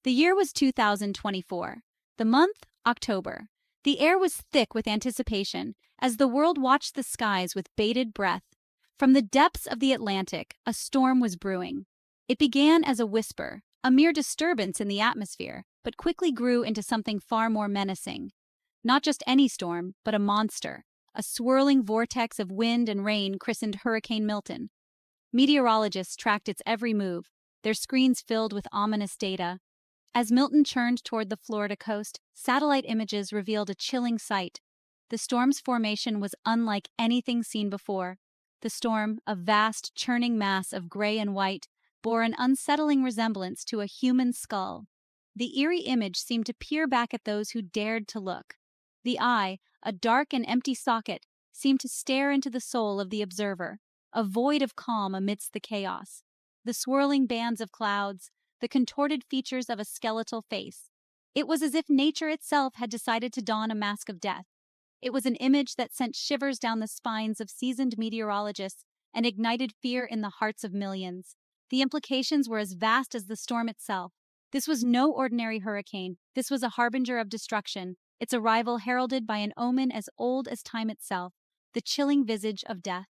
The year was 2024. The month, October. The air was thick with anticipation as the world watched the skies with bated breath. From the depths of the Atlantic, a storm was brewing. It began as a whisper, a mere disturbance in the atmosphere, but quickly grew into something far more menacing. Not just any storm, but a monster, a swirling vortex of wind and rain christened Hurricane Milton. Meteorologists tracked its every move, their screens filled with ominous data. As Milton churned toward the Florida coast, satellite images revealed a chilling sight. The storm's formation was unlike anything seen before. The storm, a vast, churning mass of gray and white, bore an unsettling resemblance to a human skull. The eerie image seemed to peer back at those who dared to look. The eye, a dark and empty socket, seemed to stare into the soul of the observer, a void of calm amidst the chaos. The swirling bands of clouds, the contorted features of a skeletal face. It was as if nature itself had decided to don a mask of death. It was an image that sent shivers down the spines of seasoned meteorologists and ignited fear in the hearts of millions. The implications were as vast as the storm itself. This was no ordinary hurricane. This was a harbinger of destruction, its arrival heralded by an omen as old as time itself, the chilling visage of death.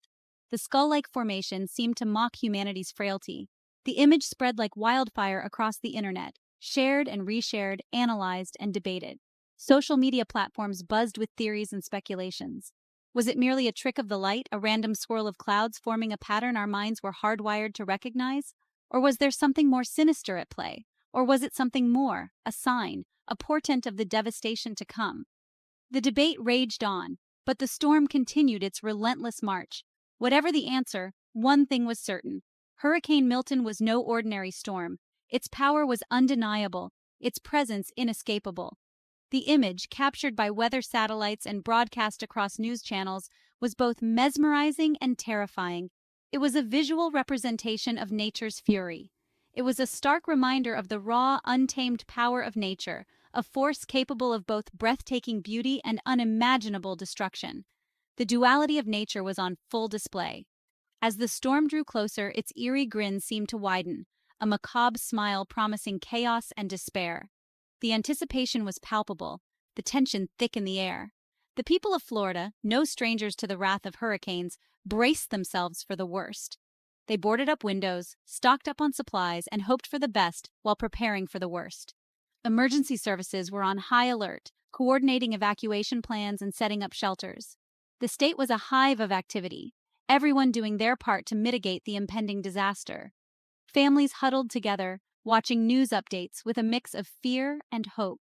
The skull-like formation seemed to mock humanity's frailty. The image spread like wildfire across the internet, shared and reshared, analyzed and debated. Social media platforms buzzed with theories and speculations. Was it merely a trick of the light, a random swirl of clouds forming a pattern our minds were hardwired to recognize? Or was there something more sinister at play? Or was it something more, a sign, a portent of the devastation to come? The debate raged on, but the storm continued its relentless march. Whatever the answer, one thing was certain. Hurricane Milton was no ordinary storm. Its power was undeniable, its presence inescapable. The image, captured by weather satellites and broadcast across news channels, was both mesmerizing and terrifying. It was a visual representation of nature's fury. It was a stark reminder of the raw, untamed power of nature, a force capable of both breathtaking beauty and unimaginable destruction. The duality of nature was on full display. As the storm drew closer, its eerie grin seemed to widen, a macabre smile promising chaos and despair. The anticipation was palpable, the tension thick in the air. The people of Florida, no strangers to the wrath of hurricanes, braced themselves for the worst. They boarded up windows, stocked up on supplies, and hoped for the best while preparing for the worst. Emergency services were on high alert, coordinating evacuation plans and setting up shelters. The state was a hive of activity, everyone doing their part to mitigate the impending disaster. Families huddled together, watching news updates with a mix of fear and hope.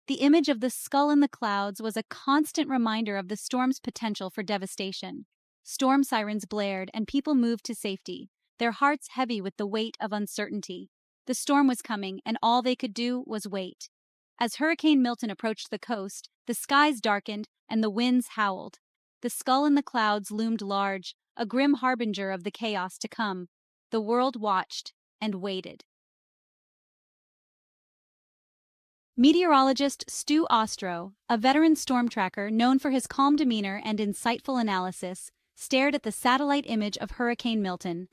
The image of the skull in the clouds was a constant reminder of the storm's potential for devastation. Storm sirens blared and people moved to safety, their hearts heavy with the weight of uncertainty. The storm was coming, and all they could do was wait. As Hurricane Milton approached the coast, the skies darkened and the winds howled. The skull in the clouds loomed large, a grim harbinger of the chaos to come. The world watched and waited. Meteorologist Stu Ostro, a veteran storm tracker known for his calm demeanor and insightful analysis, stared at the satellite image of Hurricane Milton.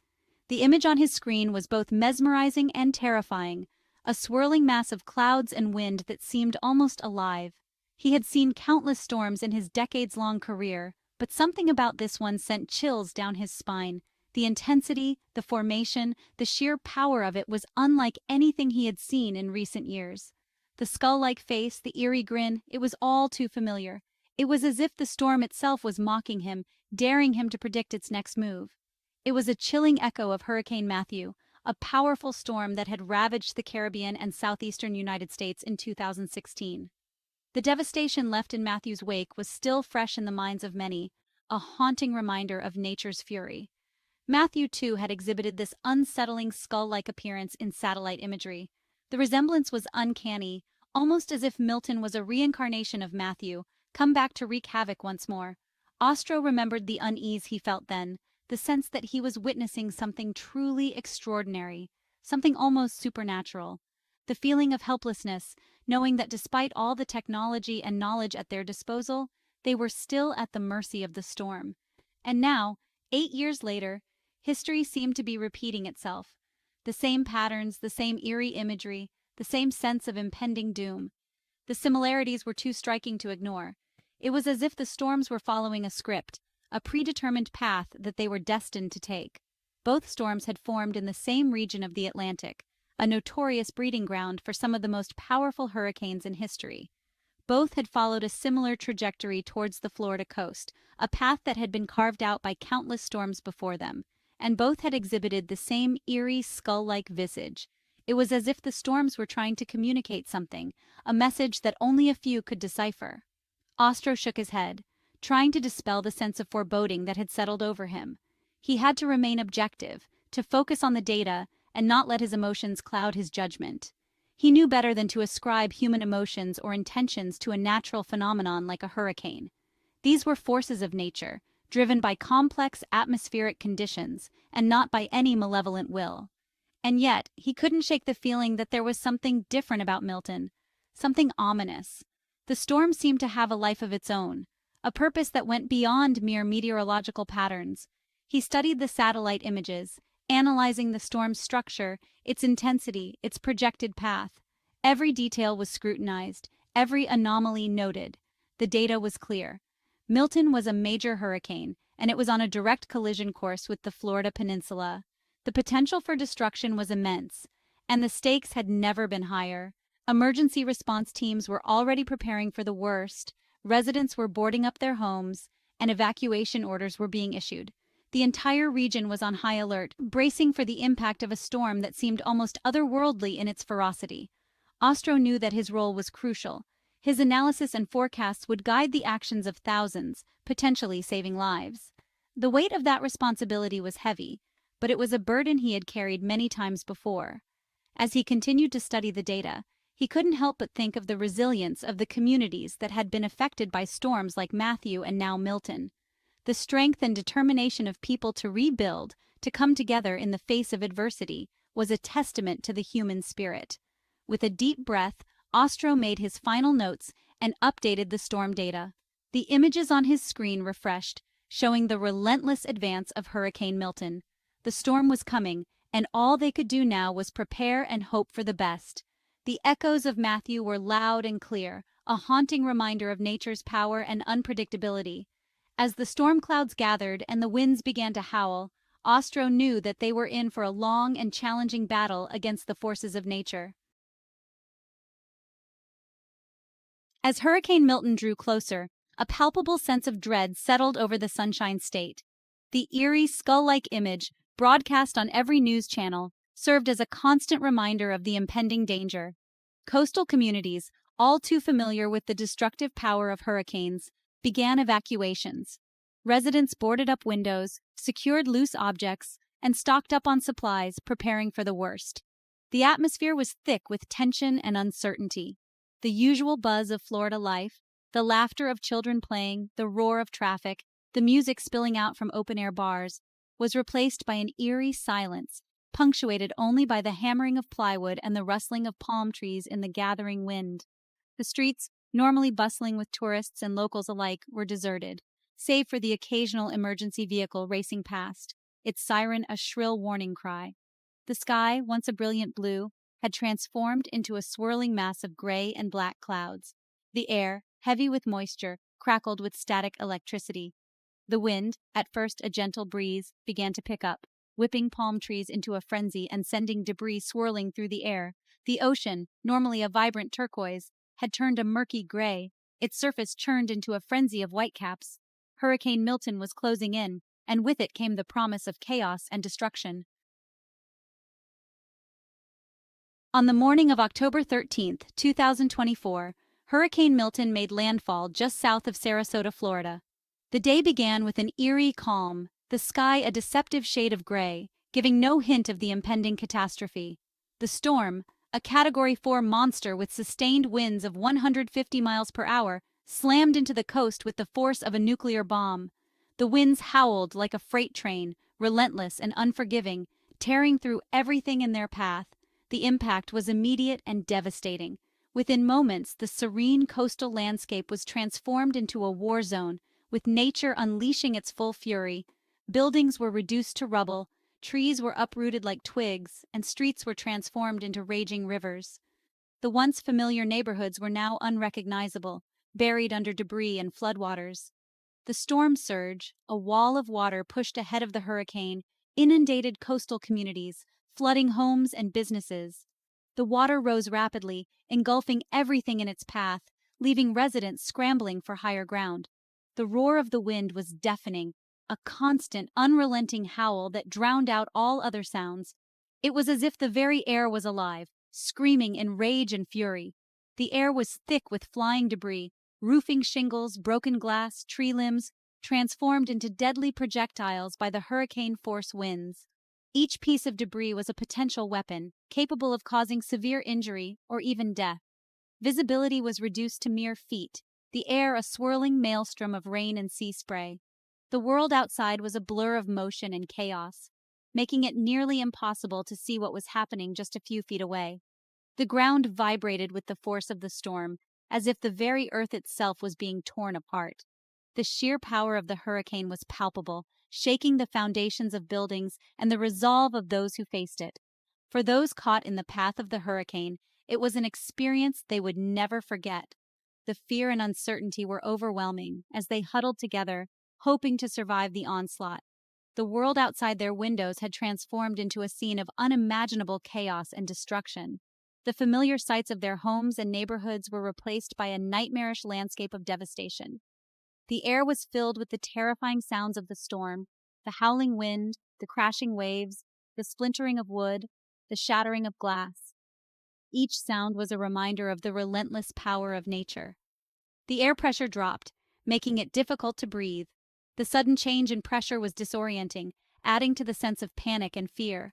The image on his screen was both mesmerizing and terrifying, a swirling mass of clouds and wind that seemed almost alive. He had seen countless storms in his decades-long career, but something about this one sent chills down his spine. The intensity, the formation, the sheer power of it was unlike anything he had seen in recent years. The skull-like face, the eerie grin, it was all too familiar. It was as if the storm itself was mocking him, daring him to predict its next move. It was a chilling echo of Hurricane Matthew, a powerful storm that had ravaged the Caribbean and southeastern United States in 2016. The devastation left in Matthew's wake was still fresh in the minds of many, a haunting reminder of nature's fury. Matthew, too, had exhibited this unsettling skull-like appearance in satellite imagery. The resemblance was uncanny, almost as if Milton was a reincarnation of Matthew, come back to wreak havoc once more. Ostro remembered the unease he felt then, the sense that he was witnessing something truly extraordinary, something almost supernatural. The feeling of helplessness, knowing that despite all the technology and knowledge at their disposal, they were still at the mercy of the storm. And now, 8 years later, history seemed to be repeating itself. The same patterns, the same eerie imagery, the same sense of impending doom. The similarities were too striking to ignore. It was as if the storms were following a script, a predetermined path that they were destined to take. Both storms had formed in the same region of the Atlantic, a notorious breeding ground for some of the most powerful hurricanes in history. Both had followed a similar trajectory towards the Florida coast, a path that had been carved out by countless storms before them, and both had exhibited the same eerie, skull-like visage. It was as if the storms were trying to communicate something, a message that only a few could decipher. Ostro shook his head, trying to dispel the sense of foreboding that had settled over him. He had to remain objective, to focus on the data, and not let his emotions cloud his judgment. He knew better than to ascribe human emotions or intentions to a natural phenomenon like a hurricane. These were forces of nature, driven by complex atmospheric conditions, and not by any malevolent will. And yet, he couldn't shake the feeling that there was something different about Milton, something ominous. The storm seemed to have a life of its own, a purpose that went beyond mere meteorological patterns. He studied the satellite images, analyzing the storm's structure, its intensity, its projected path. Every detail was scrutinized, every anomaly noted. The data was clear. Milton was a major hurricane, and it was on a direct collision course with the Florida peninsula. The potential for destruction was immense, and the stakes had never been higher. Emergency response teams were already preparing for the worst, residents were boarding up their homes, and evacuation orders were being issued. The entire region was on high alert, bracing for the impact of a storm that seemed almost otherworldly in its ferocity. Ostro knew that his role was crucial. His analysis and forecasts would guide the actions of thousands, potentially saving lives. The weight of that responsibility was heavy, but it was a burden he had carried many times before. As he continued to study the data, he couldn't help but think of the resilience of the communities that had been affected by storms like Matthew and now Milton. The strength and determination of people to rebuild, to come together in the face of adversity, was a testament to the human spirit. With a deep breath, Ostro made his final notes and updated the storm data. The images on his screen refreshed, showing the relentless advance of Hurricane Milton. The storm was coming, and all they could do now was prepare and hope for the best. The echoes of Matthew were loud and clear, a haunting reminder of nature's power and unpredictability. As the storm clouds gathered and the winds began to howl, Ostro knew that they were in for a long and challenging battle against the forces of nature. As Hurricane Milton drew closer, a palpable sense of dread settled over the Sunshine State. The eerie, skull-like image, broadcast on every news channel, served as a constant reminder of the impending danger. Coastal communities, all too familiar with the destructive power of hurricanes, began evacuations. Residents boarded up windows, secured loose objects, and stocked up on supplies, preparing for the worst. The atmosphere was thick with tension and uncertainty. The usual buzz of Florida life, the laughter of children playing, the roar of traffic, the music spilling out from open-air bars, was replaced by an eerie silence, punctuated only by the hammering of plywood and the rustling of palm trees in the gathering wind. The streets, normally bustling with tourists and locals alike, were deserted, save for the occasional emergency vehicle racing past, its siren a shrill warning cry. The sky, once a brilliant blue, had transformed into a swirling mass of gray and black clouds. The air, heavy with moisture, crackled with static electricity. The wind, at first a gentle breeze, began to pick up, whipping palm trees into a frenzy and sending debris swirling through the air. The ocean, normally a vibrant turquoise, had turned a murky gray, its surface churned into a frenzy of whitecaps. Hurricane Milton was closing in, and with it came the promise of chaos and destruction. On the morning of October 13, 2024, Hurricane Milton made landfall just south of Sarasota, Florida. The day began with an eerie calm, the sky a deceptive shade of gray, giving no hint of the impending catastrophe. The storm, a Category 4 monster with sustained winds of 150 miles per hour, slammed into the coast with the force of a nuclear bomb. The winds howled like a freight train, relentless and unforgiving, tearing through everything in their path. The impact was immediate and devastating. Within moments, the serene coastal landscape was transformed into a war zone, with nature unleashing its full fury. Buildings were reduced to rubble, trees were uprooted like twigs, and streets were transformed into raging rivers. The once familiar neighborhoods were now unrecognizable, buried under debris and floodwaters. The storm surge, a wall of water pushed ahead of the hurricane, inundated coastal communities, flooding homes and businesses. The water rose rapidly, engulfing everything in its path, leaving residents scrambling for higher ground. The roar of the wind was deafening, a constant, unrelenting howl that drowned out all other sounds. It was as if the very air was alive, screaming in rage and fury. The air was thick with flying debris, roofing shingles, broken glass, tree limbs, transformed into deadly projectiles by the hurricane-force winds. Each piece of debris was a potential weapon, capable of causing severe injury or even death. Visibility was reduced to mere feet, the air a swirling maelstrom of rain and sea spray. The world outside was a blur of motion and chaos, making it nearly impossible to see what was happening just a few feet away. The ground vibrated with the force of the storm, as if the very earth itself was being torn apart. The sheer power of the hurricane was palpable, shaking the foundations of buildings and the resolve of those who faced it. For those caught in the path of the hurricane, it was an experience they would never forget. The fear and uncertainty were overwhelming as they huddled together, hoping to survive the onslaught. The world outside their windows had transformed into a scene of unimaginable chaos and destruction. The familiar sights of their homes and neighborhoods were replaced by a nightmarish landscape of devastation. The air was filled with the terrifying sounds of the storm, the howling wind, the crashing waves, the splintering of wood, the shattering of glass. Each sound was a reminder of the relentless power of nature. The air pressure dropped, making it difficult to breathe. The sudden change in pressure was disorienting, adding to the sense of panic and fear.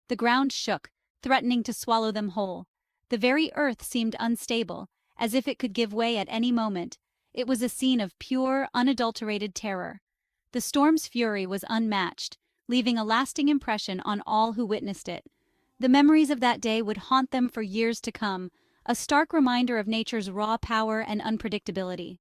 The ground shook, threatening to swallow them whole. The very earth seemed unstable, as if it could give way at any moment. It was a scene of pure, unadulterated terror. The storm's fury was unmatched, leaving a lasting impression on all who witnessed it. The memories of that day would haunt them for years to come, a stark reminder of nature's raw power and unpredictability.